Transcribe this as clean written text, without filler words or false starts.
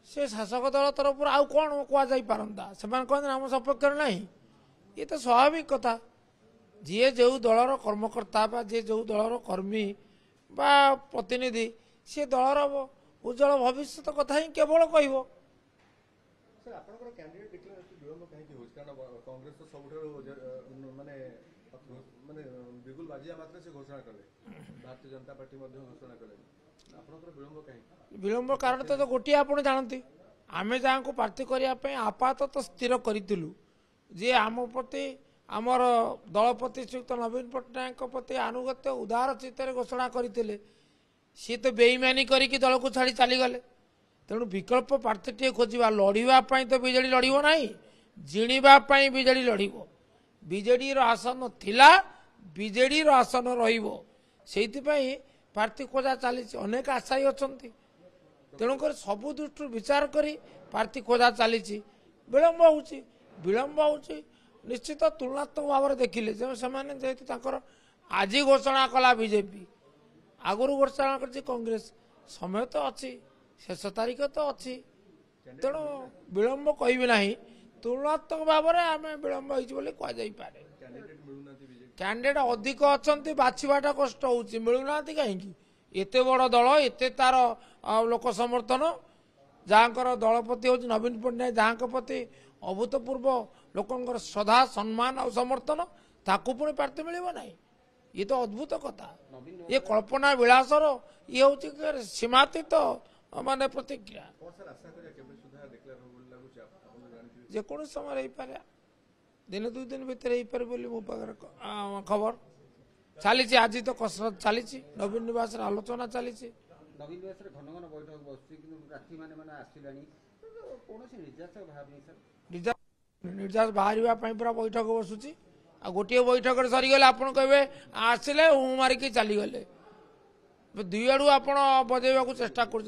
से शासक दल तरफ आउ कौन कहुता से कहते आम सपक्ष ना ये तो स्वाभाविक कथा जी जो दलर कर्मकर्ता बा जी जो दलर कर्मी बा प्रतिनिधि सी दलर उज्जवल भविष्य कथा ही केवल कह विलंब कारण तो गोटे आप जानते आम जहाँ को प्रार्थी करने आपातत स्थिर करूँ जे आम प्रति आमर दलपति श्रीयुक्त नवीन पट्टनायक प्रति आनुगत्य उदार चित्त घोषणा करते सी तो बेईमानी करके दल को छाड़ी चलीगले तेणु विकल्प प्रार्थी टे खोजा लड़ाई तो विजेडी लड़ब ना जिणवाई विजेडी लड़ विजेडी आसन थिला विजेडी आसन रही प्रार्थी खोजा चली अनेक आशायी अच्छा तेणुक सबु दृष्टि विचार करी प्रार्थी खोजा चली विलंब हो निश्चित तुलनात्मक भाव में देखिले जेहेतु आज घोषणा कला बीजेपी आगुरी घोषणा कर कांग्रेस समय तो अच्छी शेष तारीख तो अच्छी तेणु विलंब कह ना तुलनात्मक भाव में आम विलंब होपे कैंडिडेट अधिक अच्छा बाछवाटा कष्ट हो मिलूना कहीं एत बड़ दल एत तार लोक समर्थन जहाँ दलपति हूँ नवीन पट्टनायक जहाँ प्रति अभूतपूर्व लोकंर श्रद्धा सम्मान और समर्थन ताकू पुणी प्रार्थी मिल ना ये तो अद्भुत कथा ये कल्पना विलासर ये हूँ सीमातीत माने प्रतिक्रिया जेको समय हो पारे दिन दुई दिन भितर हो पारे बोली मो पाखे खबर चली आज तो कसरत चली नवीन निवास आलोचना चली नवीन निवास घन घन बैठक बस निर्जास बाहर पूरा बैठक बसुची आ गोटे बैठक सरीगले आप कहे आसिले हूँ मारिकी चलीगले दुई आड़ू आप बजेवा चेष्टा कर